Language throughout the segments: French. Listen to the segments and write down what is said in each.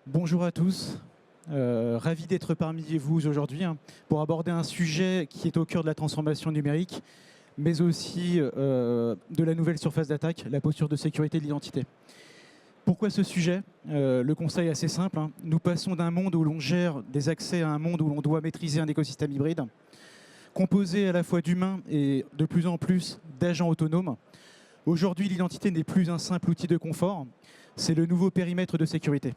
Bonjour à tous, ravi d'être parmi vous aujourd'hui pour aborder un sujet qui est au cœur de la transformation numérique, mais aussi de la nouvelle surface d'attaque, la posture de sécurité de l'identité. Pourquoi ce sujet? Le constat est assez simple. Nous passons d'un monde où l'on gère des accès à un monde où l'on doit maîtriser un écosystème hybride, composé à la fois d'humains et de plus en plus d'agents autonomes. Aujourd'hui, l'identité n'est plus un simple outil de confort, c'est le nouveau périmètre de sécurité.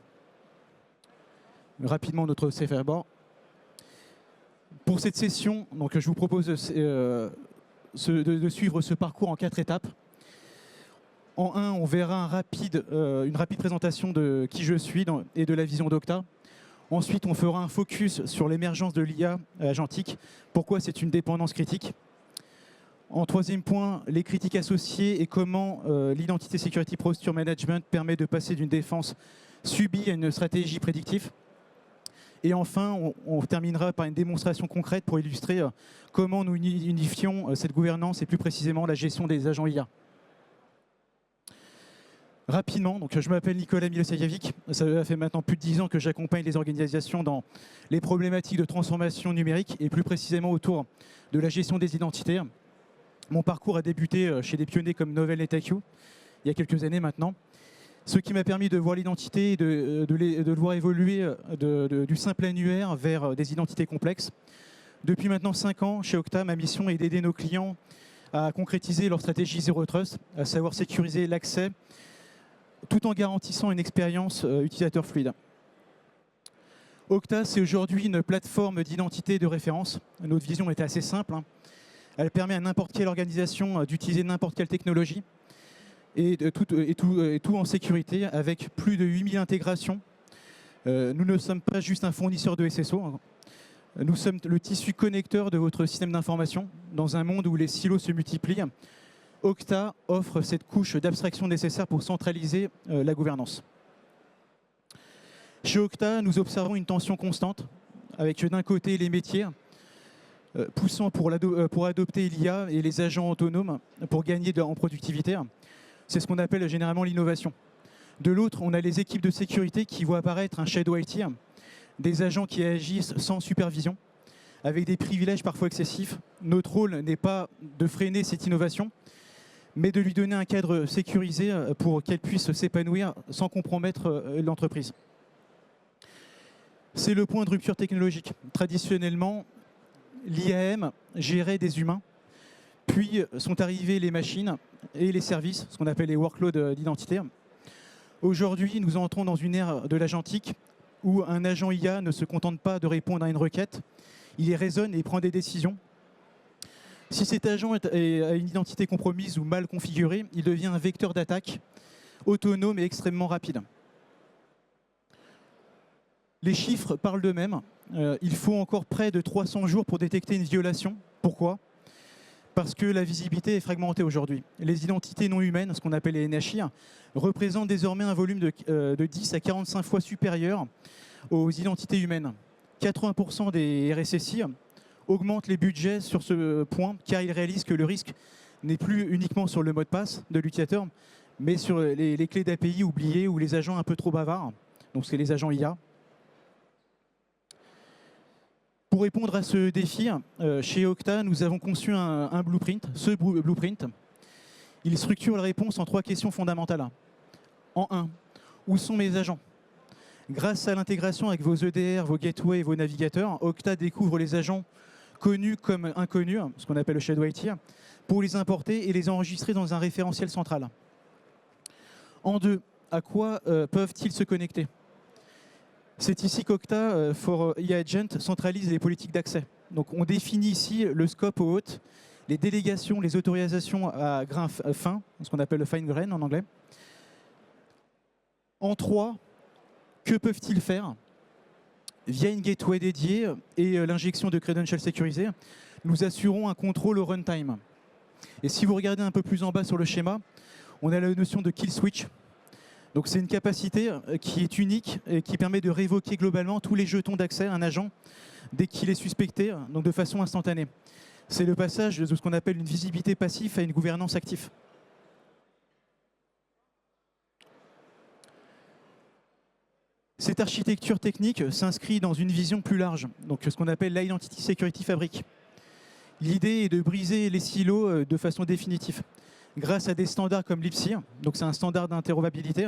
Rapidement notre safe harbor. Pour cette session, donc, je vous propose de suivre ce parcours en 4 étapes. En 1, on verra une rapide présentation de qui je suis et de la vision d'Okta. Ensuite, on fera un focus sur l'émergence de l'IA agentique, pourquoi c'est une dépendance critique. En 3e point, les critiques associées et comment l'Identity Security Posture Management permet de passer d'une défense subie à une stratégie prédictive. Et enfin, on terminera par une démonstration concrète pour illustrer comment nous unifions cette gouvernance et plus précisément la gestion des agents IA. Rapidement, donc je m'appelle Nicolas Milosavljevic. Ça fait maintenant plus de 10 ans que j'accompagne les organisations dans les problématiques de transformation numérique et plus précisément autour de la gestion des identités. Mon parcours a débuté chez des pionniers comme Novell et TechU, il y a quelques années maintenant. Ce qui m'a permis de voir l'identité et de le voir évoluer du simple annuaire vers des identités complexes. Depuis maintenant 5 ans, chez Okta, ma mission est d'aider nos clients à concrétiser leur stratégie Zero Trust, à savoir sécuriser l'accès, tout en garantissant une expérience utilisateur fluide. Okta, c'est aujourd'hui une plateforme d'identité de référence. Notre vision est assez simple. Elle permet à n'importe quelle organisation d'utiliser n'importe quelle technologie et tout en sécurité avec plus de 8000 intégrations. Nous ne sommes pas juste un fournisseur de SSO. Nous sommes le tissu connecteur de votre système d'information dans un monde où les silos se multiplient. Okta offre cette couche d'abstraction nécessaire pour centraliser la gouvernance. Chez Okta, nous observons une tension constante avec d'un côté les métiers poussant pour adopter l'IA et les agents autonomes pour gagner en productivité. C'est ce qu'on appelle généralement l'innovation. De l'autre, on a les équipes de sécurité qui voient apparaître un shadow IT, des agents qui agissent sans supervision, avec des privilèges parfois excessifs. Notre rôle n'est pas de freiner cette innovation, mais de lui donner un cadre sécurisé pour qu'elle puisse s'épanouir sans compromettre l'entreprise. C'est le point de rupture technologique. Traditionnellement, l'IAM gérait des humains, puis sont arrivées les machines et les services, ce qu'on appelle les workloads d'identité. Aujourd'hui, nous entrons dans une ère de l'agentique où un agent IA ne se contente pas de répondre à une requête, il y raisonne et prend des décisions. Si cet agent a une identité compromise ou mal configurée, il devient un vecteur d'attaque autonome et extrêmement rapide. Les chiffres parlent d'eux-mêmes. Il faut encore près de 300 jours pour détecter une violation. Pourquoi ? Parce que la visibilité est fragmentée aujourd'hui. Les identités non humaines, ce qu'on appelle les NHI, représentent désormais un volume de 10 à 45 fois supérieur aux identités humaines. 80% des RSSI augmentent les budgets sur ce point car ils réalisent que le risque n'est plus uniquement sur le mot de passe de l'utilisateur, mais sur les clés d'API oubliées ou les agents un peu trop bavards, donc c'est les agents IA. Pour répondre à ce défi, chez Okta, nous avons conçu un blueprint. Ce blueprint, il structure la réponse en 3 questions fondamentales. En 1, où sont mes agents? Grâce à l'intégration avec vos EDR, vos gateways et vos navigateurs, Okta découvre les agents connus comme inconnus, ce qu'on appelle le shadow IT, pour les importer et les enregistrer dans un référentiel central. En 2, à quoi peuvent-ils se connecter? C'est ici qu'Okta for IA Agent centralise les politiques d'accès. Donc on définit ici le scope au hôte, les délégations, les autorisations à grain fin, ce qu'on appelle le fine grain en anglais. En 3, que peuvent-ils faire? Via une gateway dédiée et l'injection de credentials sécurisés, nous assurons un contrôle au runtime. Et si vous regardez un peu plus en bas sur le schéma, on a la notion de kill switch. Donc c'est une capacité qui est unique et qui permet de révoquer globalement tous les jetons d'accès à un agent dès qu'il est suspecté, donc de façon instantanée. C'est le passage de ce qu'on appelle une visibilité passive à une gouvernance active. Cette architecture technique s'inscrit dans une vision plus large, donc ce qu'on appelle l'Identity Security Fabric. L'idée est de briser les silos de façon définitive. Grâce à des standards comme l'IPSI, donc c'est un standard d'interopérabilité,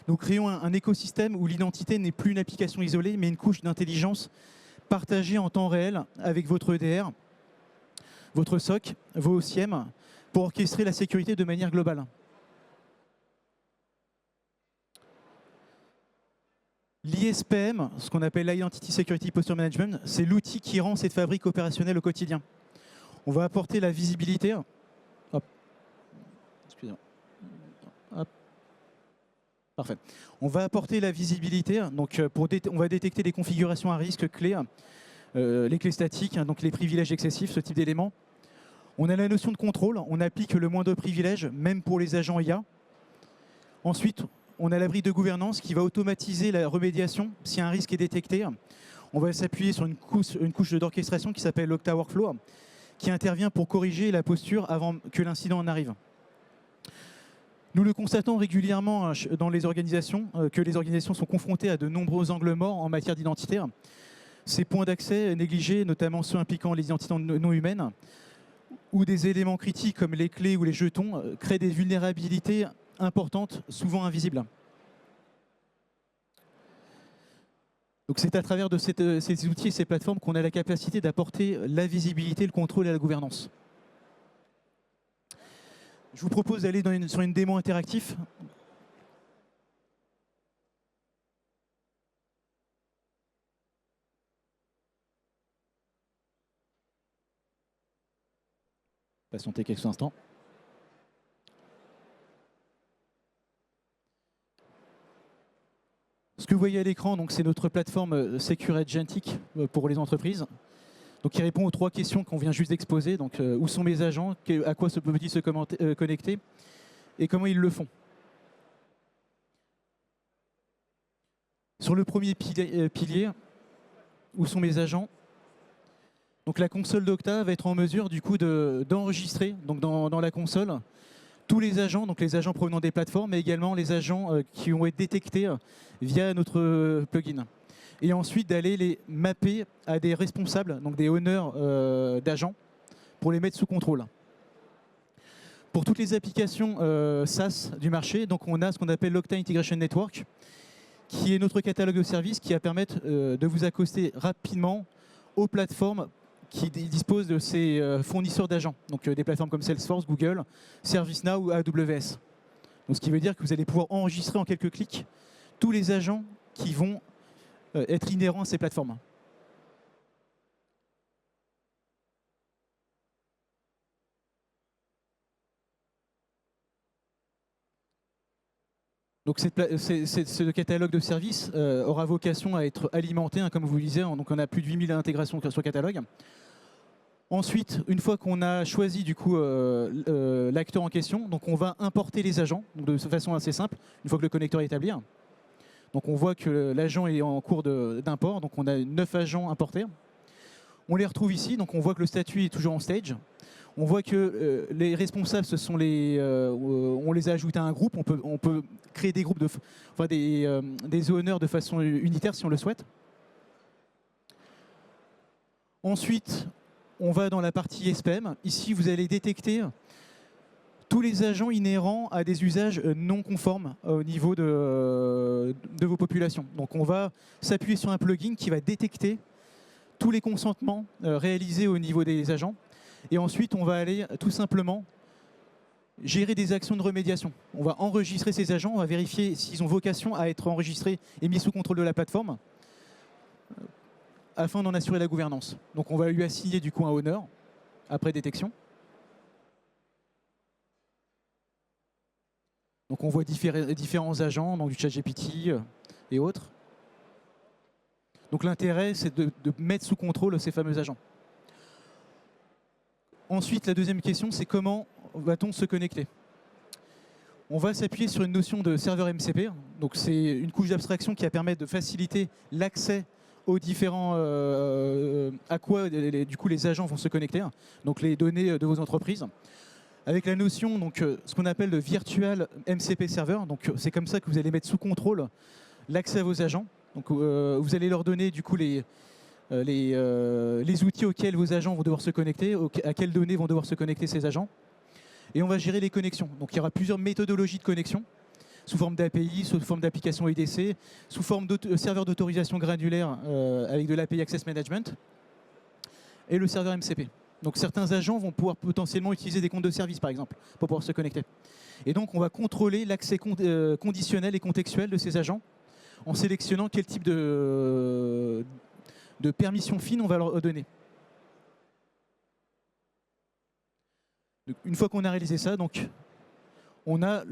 nous créons un écosystème où l'identité n'est plus une application isolée, mais une couche d'intelligence partagée en temps réel avec votre EDR, votre SOC, vos SIEM, pour orchestrer la sécurité de manière globale. L'ISPM, ce qu'on appelle l'Identity Security Posture Management, c'est l'outil qui rend cette fabrique opérationnelle au quotidien. On va apporter la visibilité. Hop. Excusez-moi. Hop. Parfait. On va apporter la visibilité. Donc, on va détecter les configurations à risque clés, les clés statiques, donc les privilèges excessifs, ce type d'éléments. On a la notion de contrôle. On applique le moindre privilège, même pour les agents IA. Ensuite, on a la brique de gouvernance qui va automatiser la remédiation si un risque est détecté. On va s'appuyer sur une couche d'orchestration qui s'appelle Okta Workflow, qui intervient pour corriger la posture avant que l'incident en arrive. Nous le constatons régulièrement dans les organisations, que les organisations sont confrontées à de nombreux angles morts en matière d'identité. Ces points d'accès négligés, notamment ceux impliquant les identités non humaines, ou des éléments critiques comme les clés ou les jetons, créent des vulnérabilités importantes, souvent invisibles. Donc c'est à travers de ces outils et ces plateformes qu'on a la capacité d'apporter la visibilité, le contrôle et la gouvernance. Je vous propose d'aller sur une démo interactive. Patientez quelques instants. Ce que vous voyez à l'écran, c'est notre plateforme Secure Agentic pour les entreprises. Donc, qui répond aux 3 questions qu'on vient juste d'exposer. Donc, où sont mes agents, à quoi peut-il se connecter et comment ils le font. Sur le premier pilier, où sont mes agents? Donc, la console d'Okta va être en mesure du coup d'enregistrer dans la console tous les agents, donc les agents provenant des plateformes, mais également les agents qui ont été détectés via notre plugin. Et ensuite d'aller les mapper à des responsables, donc des owners d'agents, pour les mettre sous contrôle. Pour toutes les applications SaaS du marché, donc on a ce qu'on appelle l'Okta Integration Network, qui est notre catalogue de services qui va permettre de vous accoster rapidement aux plateformes qui disposent de ces fournisseurs d'agents, donc des plateformes comme Salesforce, Google, ServiceNow ou AWS. Donc, ce qui veut dire que vous allez pouvoir enregistrer en quelques clics tous les agents qui vont être inhérents à ces plateformes. Donc ce catalogue de services aura vocation à être alimenté, comme vous le disiez, donc on a plus de 8000 intégrations sur le catalogue. Ensuite, une fois qu'on a choisi du coup l'acteur en question, donc on va importer les agents de façon assez simple, une fois que le connecteur est établi. Donc on voit que l'agent est en cours d'import, donc on a 9 agents importés. On les retrouve ici, donc on voit que le statut est toujours en stage. On voit que les responsables, on les a ajoutés à un groupe. On peut créer des groupes, des owners de façon unitaire si on le souhaite. Ensuite, on va dans la partie SPM. Ici, vous allez détecter tous les agents inhérents à des usages non conformes au niveau de vos populations. Donc on va s'appuyer sur un plugin qui va détecter tous les consentements réalisés au niveau des agents. Et ensuite, on va aller tout simplement gérer des actions de remédiation. On va enregistrer ces agents, on va vérifier s'ils ont vocation à être enregistrés et mis sous contrôle de la plateforme afin d'en assurer la gouvernance. Donc on va lui assigner du coup un owner après détection. Donc on voit différents agents, donc du ChatGPT et autres. Donc l'intérêt, c'est de mettre sous contrôle ces fameux agents. Ensuite, la deuxième question, c'est comment va-t-on se connecter? On va s'appuyer sur une notion de serveur MCP. Donc c'est une couche d'abstraction qui va permettre de faciliter l'accès aux différents à quoi du coup les agents vont se connecter, donc les données de vos entreprises, avec la notion ce qu'on appelle le virtual MCP server. Donc c'est comme ça que vous allez mettre sous contrôle l'accès à vos agents. Donc, vous allez leur donner du coup les outils auxquels vos agents vont devoir se connecter, à quelles données vont devoir se connecter ces agents. Et on va gérer les connexions. Donc il y aura plusieurs méthodologies de connexion, sous forme d'API, sous forme d'application IDC, sous forme de serveur d'autorisation granulaire avec de l'API Access Management, et le serveur MCP. Donc certains agents vont pouvoir potentiellement utiliser des comptes de service, par exemple, pour pouvoir se connecter. Et donc on va contrôler l'accès conditionnel et contextuel de ces agents en sélectionnant quel type de permission fine on va leur donner. Une fois qu'on a réalisé ça, donc, on a